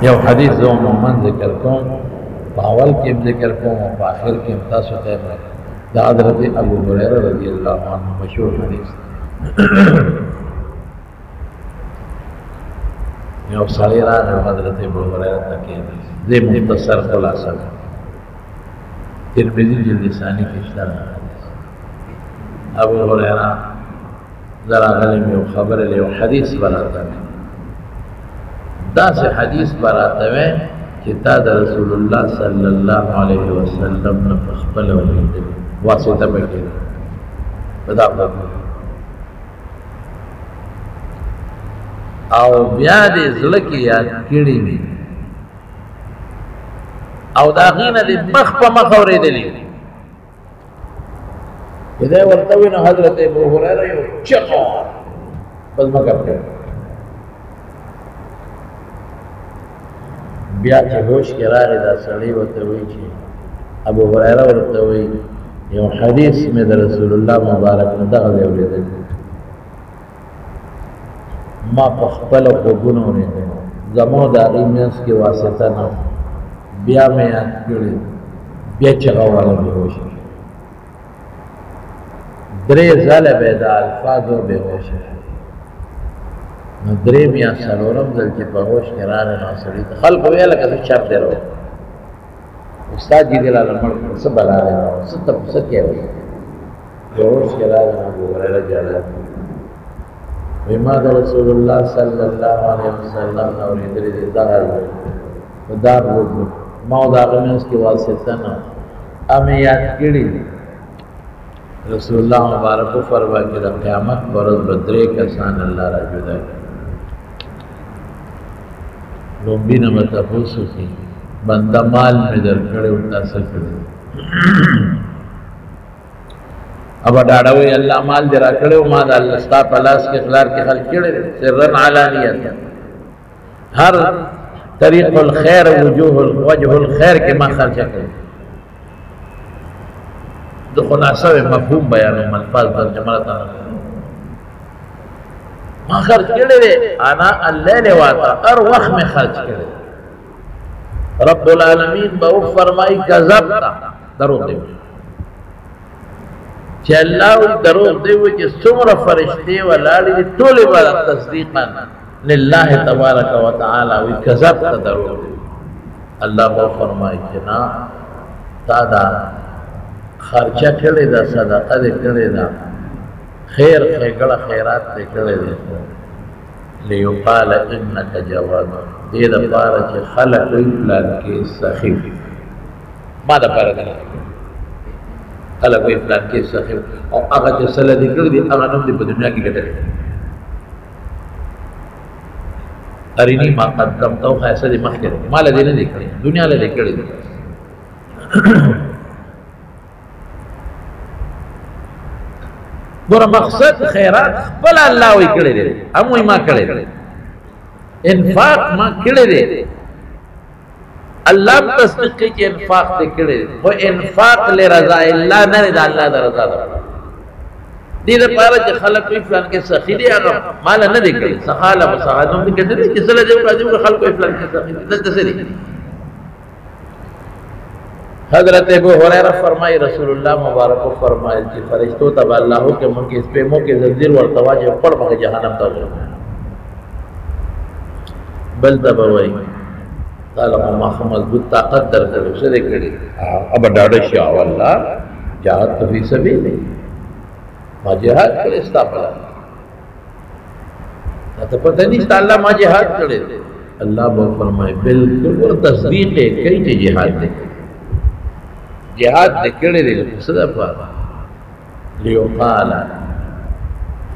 یو حدیث زو عموماً ذکر کوم باول کیم ذکر کوم و آخر کیم تاسو ته دا حضرت ابو هريره رضی اللہ عنہ مشہور حدیث یو سړی راغی حضرت ابو هريره ته کېناست زه مختصر خلاصه ترمذی جلد ثانی کې شته ابو هريره ذرا غلم یو خبر له یو حدیث براته دا سے حدیث براته وې چې تا د رسول الله صلی الله علیه وسلم نه خپل ولید واسطه پکې پدا او بیا دې زړه کې یاد کړی وي او دا غینه دې مخ په مخ اورېدلې دا ورته وینو حضرت ابو هريره یو چقو بس مګر بیا چې هوش کې راغی دا سړی ورته وایي چې ابو هريره ورته وایي یو حدیث مې د رسول الله مبارک نه دغه دی اورېدلی ما په خپله خوبونه اورېدلی زما د هغې منځ کې واسطه نه بیا مې یاد کړي بیا چغه والا بېهوشه درې ځله به د الفاظو بېهوشه نو دریم یا څلورم ځل چې په هوش کې راغی نو سړي ته خلکو ویل لکه څه چپ دی رو استاد جي دې لاله مړ څه بلا دی څه ته څه کې وایي هوش کې راغی نو ابو هريره جاله وی ما د رسول الله صلی الله علیه وسلم نو اورېدلې دي دغه دا ما د هغه منځ کې واسطه نه امې یاد کړي رسول الله مبارک فرمایي چې د قیامت پر ورځ به درې کسان الله را جدا کړي لومبي نه به تپوس وکړي بنده مال مې درکړی او تاسو کړی ابا ډاډه وی الله مال دې راکړی او ما د الله ستا په لاس کې اخلار کې خلق کړی سرا علانیت هر طریق الخير وجه الخير کې ما خرچ کړی د خلاصه مفهوم بیانوم الفاظ ترجمه تا ما خرچ کړی دی انا الليل واتا هر وخت میں خرچ کړی رب العالمین به فرمای کذبت دروغ دی چې الله دروغ دی چې څومره فرشتي ولاړ دي ټول به تصدیقا لله تبارک وتعالى وی کذبت دروغ دی الله به فرمای چې نا تا دا خرچه کړی دا صدقه دې کړی دا خیر خیګړه خیرات دې کړی دی ليقال انك جواد دې د پاره چې خلق پلان کې سخی ما د پاره نه خلق پلان کې سخی او هغه چې سره دې کړی دی هغه نوم دې په دنیا کې ګټل ارینی ما قدمت او خاصه دې مخکې مال دې نه دې کړی دنیا له دې کړی ګوره مقصد خیرات خپل الله وی کړی دی هم وی ما کړی دی انفاق ما کړی دی الله تصدیق کوي چې انفاق دې کړی دی خو انفاق لرضا الله نه دی د الله د رضا لپاره دې لپاره چې خلک وی فلان کې سخی دی هغه مال نه دی کړی سخاله مساعدون دې کړی چې سره دې راځي خلک وی فلان کې سخی دې څه دی حضرت ابو هريره فرمای رسول الله مبارک فرمایل چې فرشتو تب الله کے من کے اس پہ مو کے زنجیر ورتوا جو پڑ مګه جهنم ته بل دبوي قال ما مضبوط طاقت درته څه دې کړی اب ډاډه شي والله جهاد فی سبیل ما جهاد کړی استغفر ته پته نشته الله ما جهاد کړی الله به فرمای بالکل ور تصدیق کوي چې جهاد دې جهاد دې کړی دی څه ده په ليقال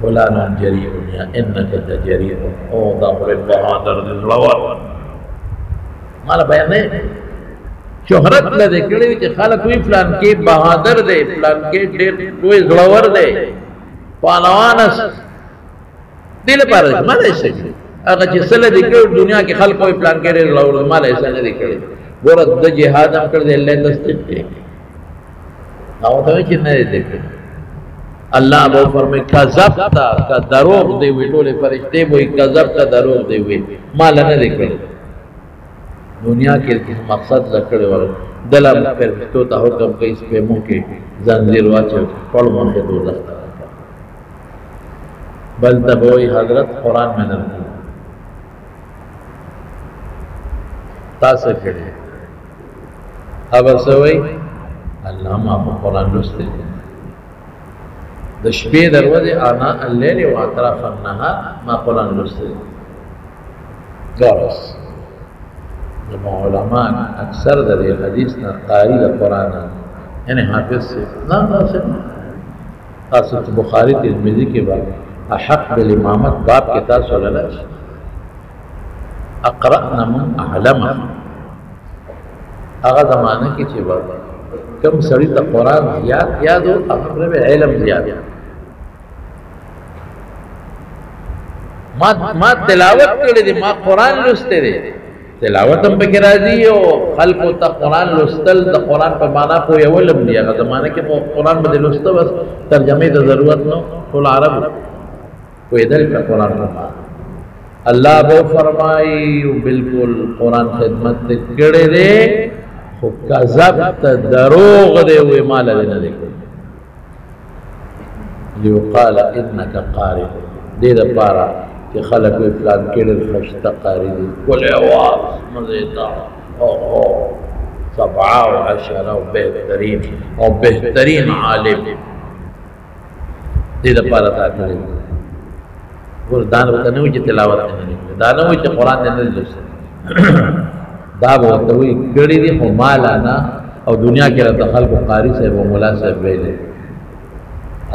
فلان جريء يا انك جريء او ضرب البهادر للزلوات مالا بیان نه شهرت له دې کړی چې خلک وی فلان کې بهادر دی فلان کې ډېر لوی زړور دی پهلوان دې لپاره مال یې شي هغه چې سره دې کړو دنیا کې خلک وی فلان کې ډېر زړور مال یې څنګه دې کړی ګوره د جهاد هم کړی الله تصدیق کوي او ته چې نه دې کړی الله ابو فرمای کذبت کا دروغ دی وی ټول فرشته وی کذبت دروغ دی وی مال نه دې کړی دنیا کې مقصد لکړې ور دلم فرشتو ته حکم کوي سپېمو کې زنجیر واچو پړ مونږه دوزخ بل تبوي حضرت قرآن میں نرکی تاسو کړي اب سوي الله ما په قرآن لسته د شپې دروازه انا الليل و اطراف النهار ما قرآن لسته ګورس نو علماء اکثر د حدیث نه قاری د قرآن یعنی حافظ سے نه تاسو بخاری ترمذی کې بعد احق بالامامت باب کې تاسو ولرئ اقرأنا من اعلم هغه زمانه کې چې بعد کم سړی ته قرآن زیات یاد او هغه به علم زیات ما تلاوت کړی دی ما قرآن لسته دی تلاوت هم پکې راځي او خلکو ته قرآن لوستل د قرآن په معنا پوهېول هم دي هغه زمانه کې قرآن باندې لوسته بس ترجمې ته ضرورت نو ټول عرب پوهېدل په قرآن په معنا الله به فرمایي بالکل قرآن خدمت کړی دی خو کذب ته دروغ دی وایي ما نه دی لیقال انک قارئ دې دپاره کہ خلق و فلان کڑر خشتا قاری دی کل عواز مزیدار سبعہ و عشرہ و بہترین عالم دیدہ پارا تا کڑی گور دانا بتا نوی چی تلاوت نہیں دانا ہوئی چی قرآن دینے دی جس دا بہتا ہوئی کڑی دی خمالانا اور دنیا کے رہتا خلق و قاری سے وہ مولا سے بیلے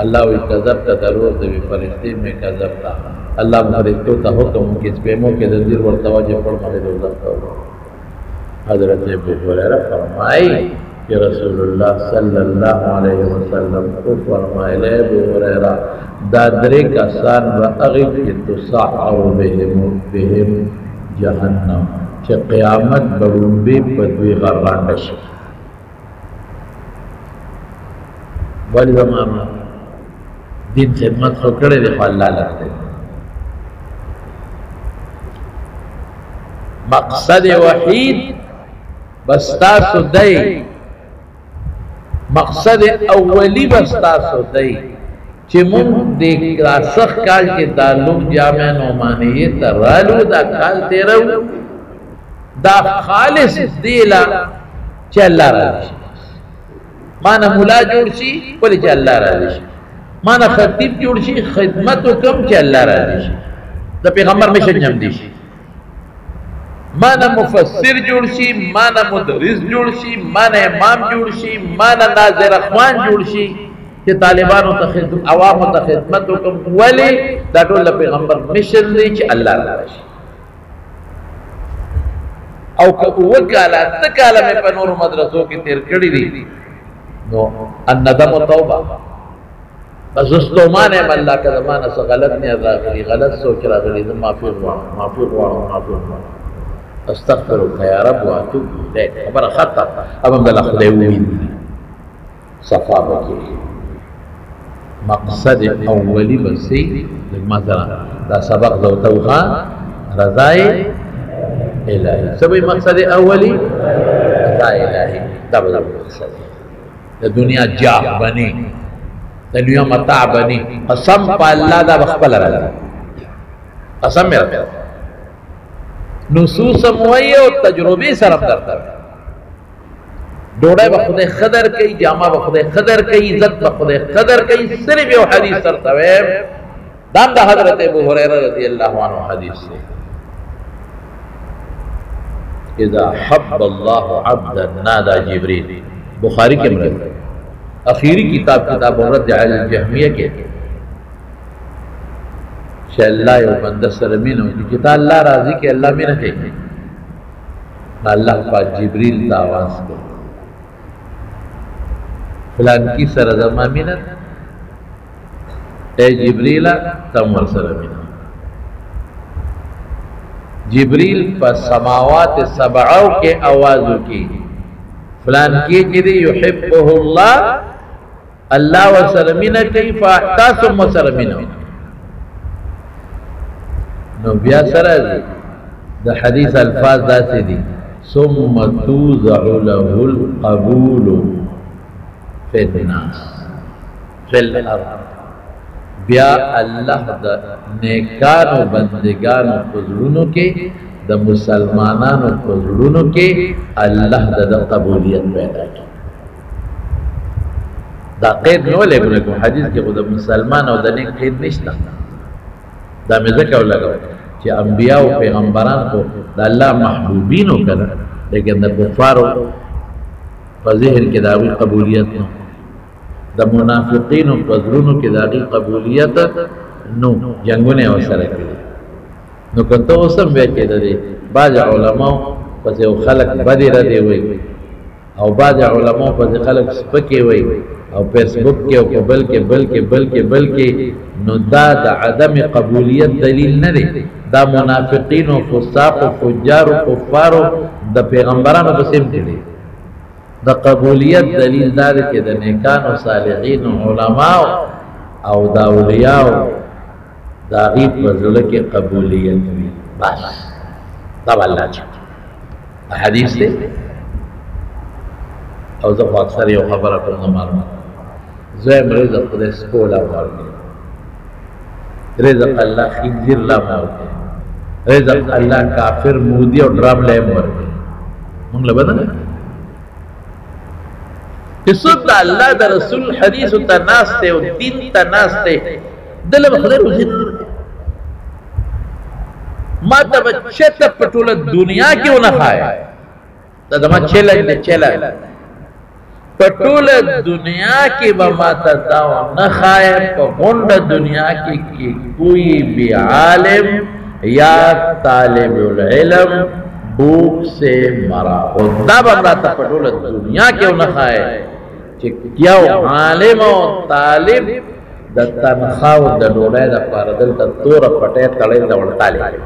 اللہ وی کذب تا ضرور دی فرشتے میں کذب تا اللہ فرشتوں تا حکم کی سپیموں کے زنجیر ورتواجہ پڑھ ملے دوزخ تا حضرت ابو ہریرہ فرمائی کہ رسول اللہ صلی اللہ علیہ وسلم کو فرمائے لے ابو ہریرہ دادرے کا سان و اغیب کی تسعر بهم جہنم چھ قیامت برنبی پدوی غرانڈش والی زمان دین خدمت خو کړی دی خو الله لرته مقصد وحید بس تاسو دی مقصد اولی بس تاسو دی چې مونږ د راسخ کال کې تعلق جامع نعمانیه ته رالو دا کال تیرو دا خالص دیلا چې الله راضي شي مانا مولا جوړ شي ولې چې الله راضي شي مانا خطیب جوړ شي خدمت وکم چې الله راضي شي د پیغمبر مشن جام دي شي مانا مفسر جوړ شي مانا مدرس جوړ شي مانا امام جوړ شي مانا ناظر اخوان جوړ شي چې طالبانو ته خدمت عوامو ته خدمت وکم ولې دا ټول پیغمبر مشن دی چې الله راضي شي او که وکاله تکاله مې په نور مدرسو کې تیر کړی دي نو الندم توبه بس استومانه الله کا زمانہ سے غلط نہیں راغلی غلط سوچ راغلی معافی غواړم استغفرك يا رب واتوب اليك خبر خطا اب هم د خدای وین صفا بکی مقصد اولی بسی مثلا دا سبق ذو توخا رضای الہی سبھی مقصد اولی رضای الہی دا مقصد دنیا جاہ بنی دنیا متاع بنی قسم پا اللہ دا بخبل رہا قسم میرا نصوص موئی و تجربی سرم درتا ڈوڑے بخود خدر کئی جامع بخود خدر کئی عزت بخود خدر کئی صرف یو حدیث سرطویم دام دا حضرت ابو ہریرہ رضی اللہ عنہ حدیث سے اذا حب اللہ عبدا نادا جبریل بخاری کے مرد اخیری کتاب رد علی الجہمیہ کے شاہ اللہ و بندہ سلمین ہوتی کتاب اللہ راضی کہ اللہ میں رکھے اللہ پاک جبریل تا آواز کو فلان کی سرزمہ منت اے جبریل تمور سلمین جبریل پر سماوات سبعوں کے آوازوں کی فلان کی جدی یحبه اللہ اللہ و سلمین کئی فاحتاسم و سلمین نو بیا سره دا حدیث الفاظ دا سی دی ثم توضع له القبول في الناس في الارض. بیا اللہ دا نیکانو بندگانو پزلونو کے دا مسلمانانو پزلونو کے اللہ دا قبولیت پیدا کی. دا قید نو لے بلکو حدیث کے خود مسلمان او دا نیک قید نشتا. دا میں ذکر لگا کہ انبیاء و پیغمبران کو دا اللہ محبوبینو کرا، لیکن دا کفارو فظہر کے داوی قبولیت نو، دا منافقینو پزرونو کے داوی قبولیت نو، جنگونے وسر کری. نو کنتو اسم بے کے دے باج علماء پس او خلق بدی ردے ہوئی، او باج علماء پس خلق سپکے ہوئی، او فیسبک کے او بلکہ نو دا عدم قبولیت دلیل نہ دے. دا منافقین و فساق و فجار و کفار و دا پیغمبران و بسیم کردے. دا قبولیت دلیل دار کے دا نیکان و صالحین و علماء او دا اولیاء دا غیب فضل کے قبولیت بھی بس. دا واللہ چاہتا حدیث دے او زفو اکثر یو خبر اپنے معلومات زویم رزق خود سکولا مارکے، رزق اللہ خنزیر لا مارکے، رزق اللہ کافر مودی اور ڈرام لے مارکے. منگ لبدا نا قصد دا اللہ دا رسول حدیث تا ناستے و دین تا ناستے دل بخدر اسے ما تا بچے تا پٹولا دنیا کیوں نہ کھائے تا دما چلک دے چلک پٹول دنیا کی بماتا داو نخائے پا غنڈ دنیا کی کوئی بھی عالم یا طالب العلم بھوک سے مرا. دا بماتا پٹول دنیا کیوں نخائے کیاو عالم و طالب دا تنخواو دا ڈولے دا پاردل دا تور پٹے تڑے دا ورطالے.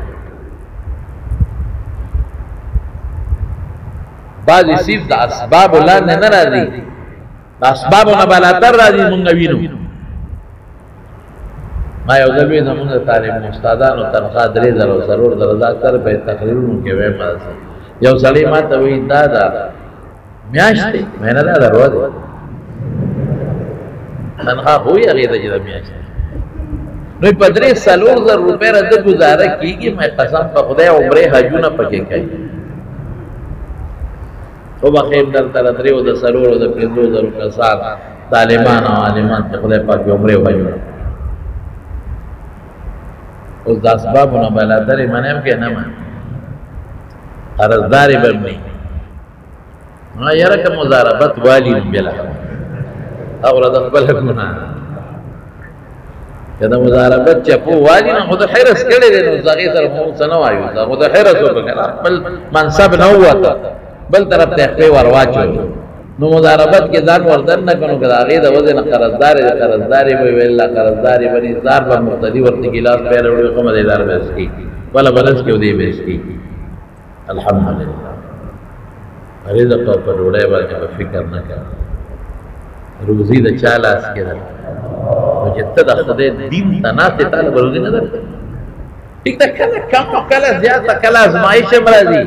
بعضی صرف دا اسباب اللہ نے نہ راضی، دا اسباب اللہ بالاتر راضی منگوینو. ما یو ذلوی دا منگا طالب مستادان و تنخواہ دریزر و سرور درزا کر پہ تقریرون کے وے مدسا یو سلی ما تاوی دادا میاشتے میں نے دادا رو دے تنخواہ ہوئی اغیدہ جدا میاشتے نوی پدری سلور در روپے رد گزارہ کی گی میں قسم پا خدای عمرے حجونا پکے کئی تو بخیم در تردری و در سرور و در پندو در کسان طالبان و عالمان تے خدای پاک عمرے و حجونا اس دا اسبابونا بلاتر منیم کے نمان قرضداری بمنی یرک مزاربت والی بلا اورا دقبل کنا یا دا مزاربت چپو والی نا خود حیرس کردے دے نو زاغی سر محمود سنو آئیو دا خود حیرس ہو بکنا بل منصب نہوا تا بل طرف تحقی ورواچو نو مزاربت کے دان وردن نکنو کہ آغی دا وزن قرضداری بوی اللہ قرضداری بنی زار با مقتدی ورطی گلاس پیر روی قمد ادار بیس کی والا بلس کیو دی بیس کی الحمدللہ رزق پر روڑے بانے فکر نہ کر روزی دا چالاس کے در مجھتا دا خدای دین تناتے طالب روزی نہ در ایک دا کلا کم و کلا زیادہ کلا ازمائش مرازی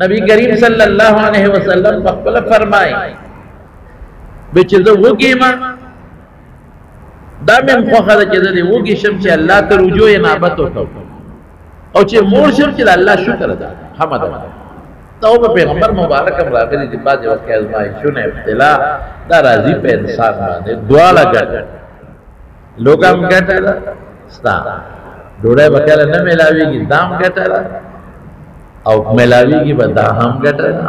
نبی کریم صلی اللہ علیہ وسلم بخبل فرمائی بچزو وگی ما دا میں مخواہ دا چیزا دی وگی شم چی اللہ تا رجوع نابت ہوتا او چی مور شم چی اللہ شکر دا حمد دا توبہ پیغمبر مبارکم راغلی دی بعد وقت کے ازمائشون ابتلا دا راضی پہ انسان باندے دعالا گھٹا لوگا ہم گھٹا دا ستا ڈوڑے بکیلہ نہ ملاوی گی دام گھٹا دا او ملاوی گی با دا ہم گھٹا دا